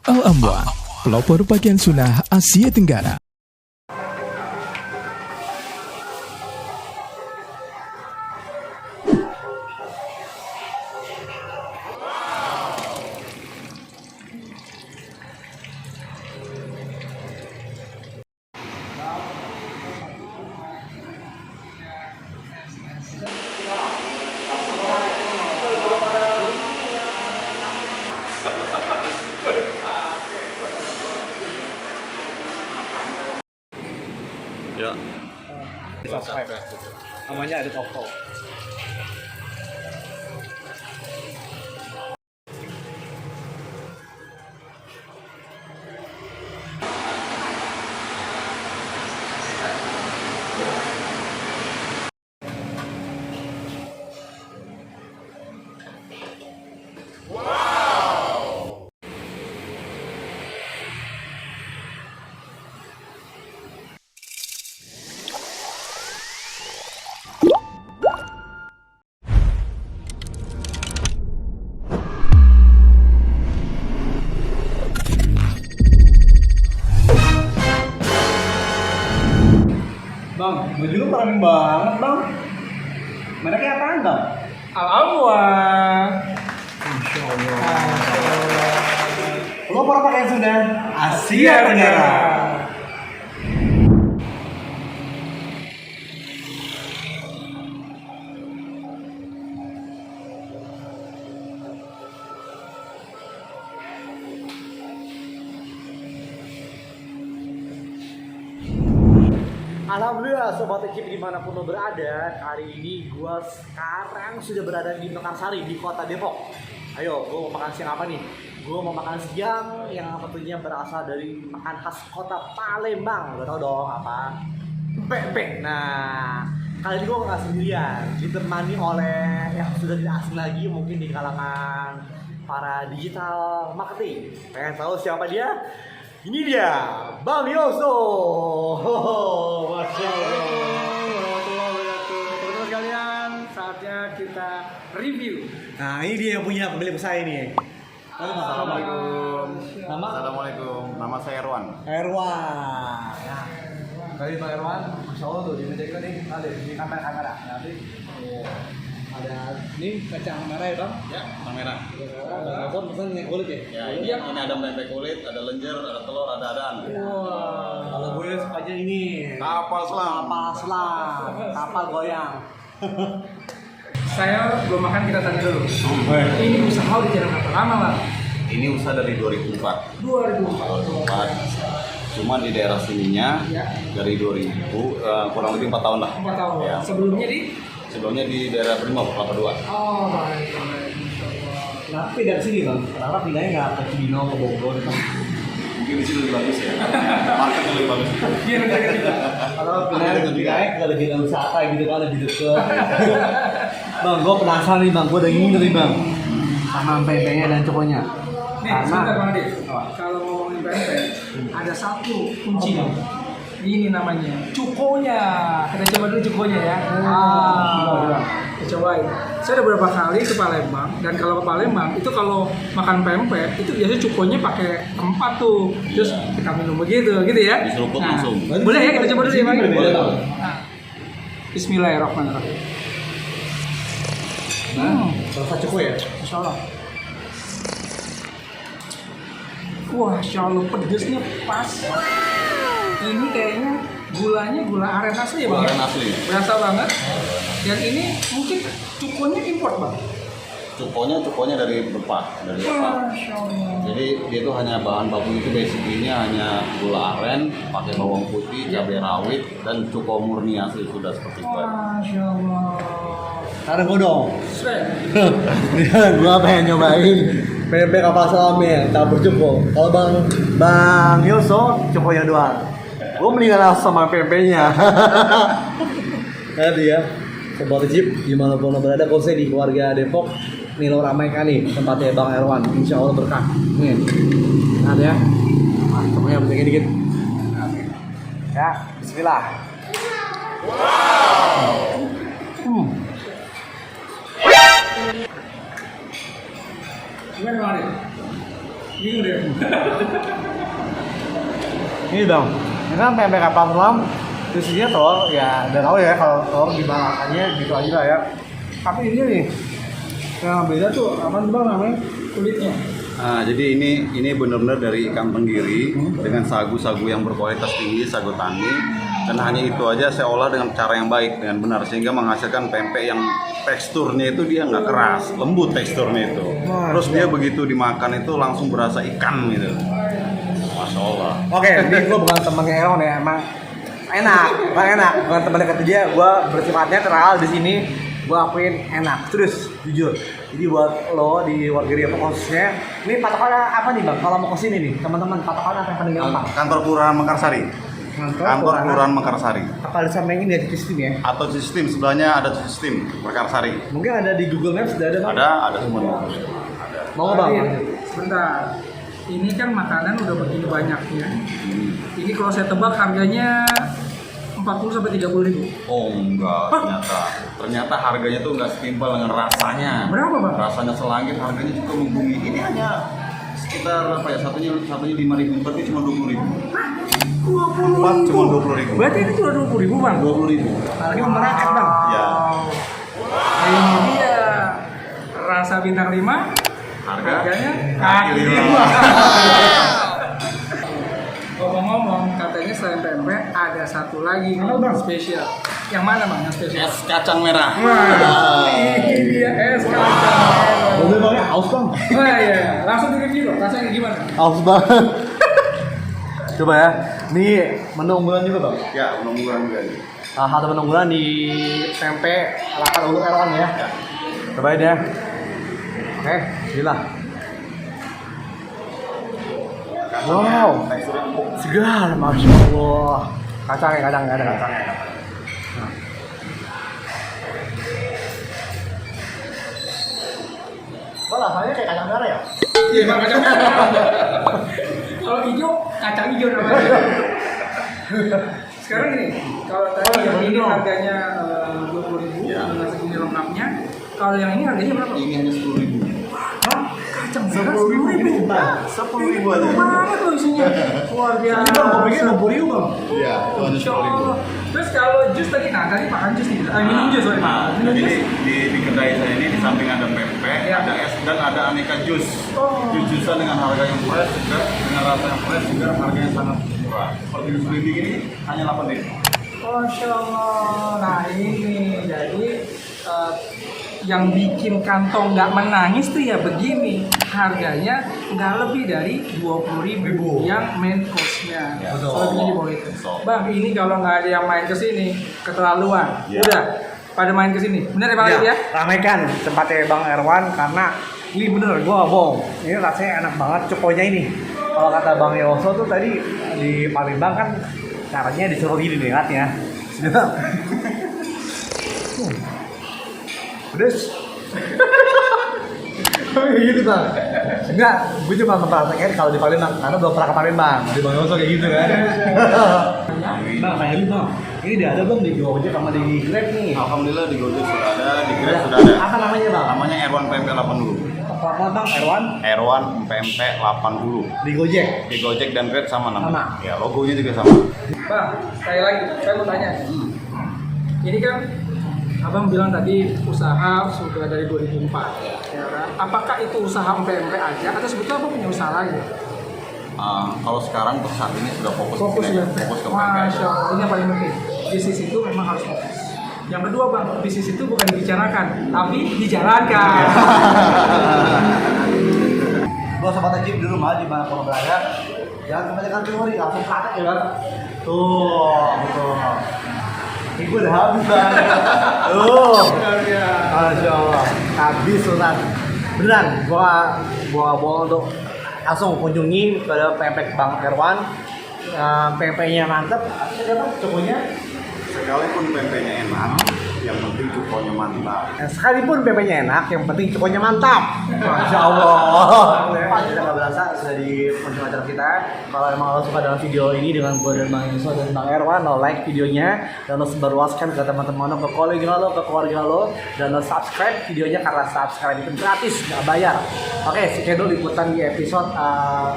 Al-Amwa, pelopor pakaian sunnah Asia Tenggara. Ya. Subscribe. Namanya ada toko. Bang, baju lu keren banget bang. Mereknya apaan bang? Al-Amwa. Insya Allah. Lo para pakaian sudah Asia Tenggara. Alhamdulillah sobat ekip dimanapun lo berada, hari ini gua sekarang sudah berada di Mekarsari di kota Depok. Ayo, gua mau makan siang apa nih? Gua mau makan siang yang tentunya berasal dari makan khas kota Palembang. Lo tau dong apa? Pempek. Nah, kali ini gua nggak sendirian, ditemani oleh yang sudah tidak asing lagi mungkin di kalangan para digital marketing. Pengen tahu siapa dia? Ini dia, Bang Yoso. Masya Allah. Teman-teman sekalian, saatnya kita review. Nah, ini dia yang punya pemilik usaha ini. Assalamualaikum. Nama? Assalamualaikum, nama saya Erwan. Erwan. Nah, kali Pak Erwan, Masya Allah tuh di meja kita nih ada di kamera. Nanti ada ini kacang merah ya bang? Ya, kamera. Ada pesan yang kulit ya? Ya, ini ada pempek kulit, ada lenjer, ada telur, ada adaan. Wah, kalau gue sukanya ini. Kapal selam. Kapal selam, kapal goyang. Saya belum makan, kita tanya dulu. Ini usaha udah jalan berapa lama bang? Ini usaha dari 2004. 2004. Cuma di daerah sininya Ya. dari 2000, kurang lebih 4 tahun lah. 4 tahun. Ya. Sebelumnya di daerah Brimob, Kelapa II. Oh baik, Insya Allah. Tapi dari sini bang, kenapa pindahnya nggak ke Cibinong, ke Bogor? Mungkin di sini lebih bagus ya. Marketnya lebih bagus. Iya negara kita. Kalau pindahnya lebih baik, nggak lebih wisata gitu kan, lebih deket. Bang, gue penasaran nih bang, gue udah ingin nih bang, sama pempeknya dan cokonya. Nih, sebentar Bang Ade. Kalau ngomongin pempek, ada satu kunci. Ini namanya cukonya. Kita coba dulu cukonya ya. Kita cobain. Saya udah beberapa kali ke Palembang, dan kalau ke Palembang itu kalau makan pempek itu biasanya cukonya pakai rempah tuh. Terus kita minum begitu, gitu ya. Diseruput langsung. Boleh ya, kita coba dulu ya Bang. Boleh. Nah, Bismillahirrahmanirrahim. Rasa cuko ya? Masya Allah. Wah, Masya Allah, pedesnya pas. Ini kayaknya gulanya gula aren asli ya bang? Gula aren asli. Berasa banget. Dan ini mungkin cukonya import bang? Cukonya dari Bepar, Masya Allah. Jadi dia itu hanya bahan baku itu basicnya hanya gula aren, pakai bawang putih, cabai rawit, dan cuko murni asli sudah seperti itu. Masya Allah. Ada gue dong. Sre. Gue pengen nyobain pempek kapal selam ya, campur cuko. Kalau bang Yoso, cukonya doang. Gue mendingan langsung sama pempeknya. Tadi ya, sobat Jeep, dimanapun lo berada, khususnya di keluarga Depok, nih lo ramaikan nih tempatnya Bang Erwan. Insya Allah berkah. Nih, ada ya. Cokonya bentuknya dikit. Ya, Bismillah. Gimana Bang Ade? Bingung deh. Ini bang, ini kan pempek kapal selam, isinya telur, ya udah tahu ya kalau telur gimana makannya gitu aja lah ya. Tapi ini nih, yang beda tuh apa bang namanya? Kulitnya. Nah, jadi ini benar-benar dari ikan tenggiri dengan sagu-sagu yang berkualitas tinggi, sagu tani. Dan hanya itu aja saya olah dengan cara yang baik, dengan benar sehingga menghasilkan pempek yang teksturnya itu dia nggak keras, lembut teksturnya itu. Terus dia begitu dimakan itu langsung berasa ikan gitu. Masya Allah. Oke, ini gue bukan temannya Eron ya, emang enak, bukan teman dekat dia. Gue bersifat netral di sini, gue akuin enak. Terus jujur, jadi buat lo di warga Depok khususnya, ini patokannya apa nih bang? Kalau mau kesini nih, teman-teman patokannya apa yang paling gampang? Kantor Kelurahan Mekarsari. Kantor Kelurahan Mekarsari. Apa disampaikan di sistem ya? Atau sistem sebelahnya ada sistem Mekarsari. Mungkin ada di Google Maps, sudah ada bang? Ada semua. Mau nggak bang? Sebentar. Ini kan makanan udah begini banyaknya. Ini kalau saya tebak harganya 40 sampai 30 ribu. Oh enggak, ternyata harganya tuh enggak setimpal dengan rasanya. Berapa bang? Rasanya selangit, harganya juga membumi. Ini hanya sekitar apa ya, satunya 5.000, berarti cuma 20.000. 20 Cuma 20.000. Berarti itu cuma 20 ribu bang? 20.000. Harga merakat bang? Ya. Ini dia rasa bintang 5. Harganya kaki 5. Ngomong-ngomong, katanya selain pempek ada satu lagi nih, spesial. Yang mana bang yang spesial? Es kacang merah. Wah, ini dia es kacang merah. Boleh bang ya, aus bang. Oh iya, langsung di review loh, rasanya gimana? Aus banget. Coba ya, ini menu unggulan juga bang. Ya, mudah-mudahan juga nih. Salah satu menu unggulan di pempek alakan Ulu Erwan ya. Cobain ya. Oke, bismillah. Wow, segar, masya Allah. Kacangnya kadang nggak ada kacangnya. Nah. Kok rasanya kayak kacang merah ya? Iya, bang kacang merah. Kalau hijau, kacang hijau namanya. Sekarang ini, kalau tadi yang ini harganya 20.000 dengan segini lengkapnya. Kalau yang ini harganya berapa? Ini hanya 10.000. Hah? Kacang merah 10.000 bang. 10.000 aja. banget loh isinya. Luar biasa. Bang, mau pikir 20.000 bang. Iya, itu hanya Insya 10.000. Allah. Terus kalau jus tadi, nah tadi makan jus nih, minum jus sorry. Nah, Minum jadi jus. di kedai saya ini di samping ada pempek, Ya. ada es dan ada aneka jus. Oh. Jus-jusan dengan harga yang fresh juga, dengan rasa yang fresh juga, harganya sangat murah. Seperti jus belimbing ini hanya 8.000. Masya Allah. Nah ini jadi yang bikin kantong nggak menangis tuh ya begini, harganya nggak lebih dari 20.000 yang main course-nya. Ya, Selebihnya di bawah itu. betul. Bang, ini kalau nggak ada yang main ke sini keterlaluan. Ya. Udah pada main ke sini. Bener ya Bang Adit ya? Ramaikan tempatnya Bang Erwan karena ini bener, gue gak bohong. Ini rasanya enak banget cokonya ini. Kalau kata Bang Yoso tuh tadi di Palembang kan caranya disuruh gini nih, lihat ya. Pedes. Gitu bang. Enggak, gue cuma mempraktekkan kalau di Palembang karena belum pernah ke Palembang. Di Bang Yoso kayak gitu kan. Bang, kayak gitu bang. Ini dia ada bang di Gojek sama di Grab nih. Alhamdulillah di Gojek sudah ada, di Grab sudah ada. Apa namanya bang? Namanya Erwan PMP 80. Apa bang? Erwan Erwan PMP 80. di Gojek. Di Gojek dan Grab sama namanya. Sama. Ya, logonya juga sama. Bang, sekali lagi saya mau tanya. Ini kan Abang bilang tadi usaha sudah dari 2004, ya kan? Apakah itu usaha PMP aja atau sebetulnya Abang punya usaha lagi? Kalau sekarang untuk saat ini sudah fokus Fokus ke ya. fokus ke PMP aja. Masya Allah, ini yang paling penting. Bisnis itu memang harus fokus. Yang kedua bang, bisnis itu bukan dibicarakan, tapi dijalankan. Gua sobat Ajib di rumah di mana pun berada, jangan kebanyakan teori, langsung praktek ya kan. Tuh, betul. Ini gue udah habis bang. Tuh, Masya Allah, habis Sultan. Beneran, gua bohong untuk langsung kunjungi ke pempek Bang Erwan. Pempeknya mantep, apa cokonya? Sekalipun pempeknya enak, yang penting cukonya mantap. Sekalipun pempeknya enak, yang penting cukonya mantap. Masya Allah. Kita nggak berasa sudah di penghujung acara kita. Kalau emang lo suka dengan video ini dengan gue dan Bang Yusuf dan Bang Erwan, lo like videonya dan lo sebarluaskan ke teman-teman lo, ke kolega lo, ke keluarga lo, dan lo subscribe videonya karena subscribe itu gratis, nggak bayar. Oke, sekian dulu liputan di episode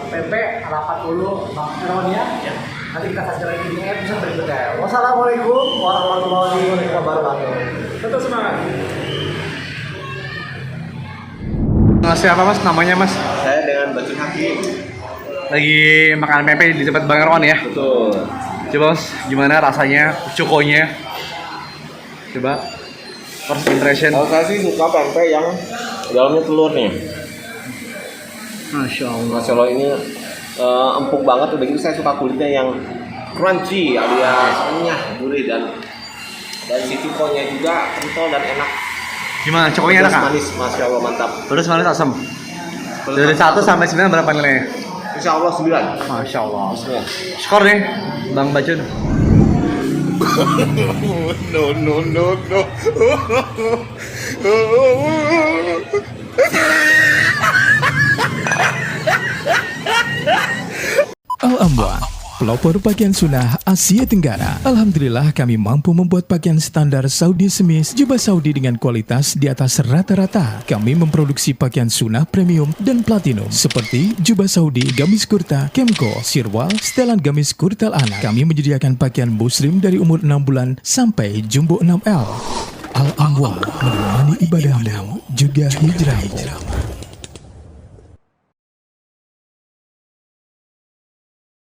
PP 80 Bang Erwan ya. Nanti kita kasih lagi di episode berikutnya. Wassalamualaikum warahmatullahi wabarakatuh. Tetap semangat. Mas siapa mas? Namanya mas? Saya dengan Bacun Hakim. Lagi makan pempek di tempat Bang Erwan ya? Betul. Coba mas, gimana rasanya? Cukonya? Coba first impression. Kalau saya sih suka pempek yang dalamnya telur nih. Masya Allah. Masya Allah ini empuk banget. Udah gitu saya suka kulitnya yang crunchy alias renyah, gurih dan si cukonya juga kental dan enak. Gimana? Cukonya enak Pedas, kak? manis, Masya Allah mantap. Pedas manis asam. Dari 1 sampai 9 berapa nilainya? Insya Allah 9. Masya Allah. Bismillah. Skor nih, Bang Bacun. Al-Amwan, pelopor pakaian sunnah Asia Tenggara. Alhamdulillah kami mampu membuat pakaian standar Saudi Semis, jubah Saudi dengan kualitas di atas rata-rata. Kami memproduksi pakaian sunnah premium dan platinum seperti jubah Saudi, gamis kurta, kemko, sirwal, setelan gamis kurtal anak. Kami menyediakan pakaian muslim dari umur 6 bulan sampai jumbo 6L. Al-Amwan menemani ibadahmu juga hijrahmu.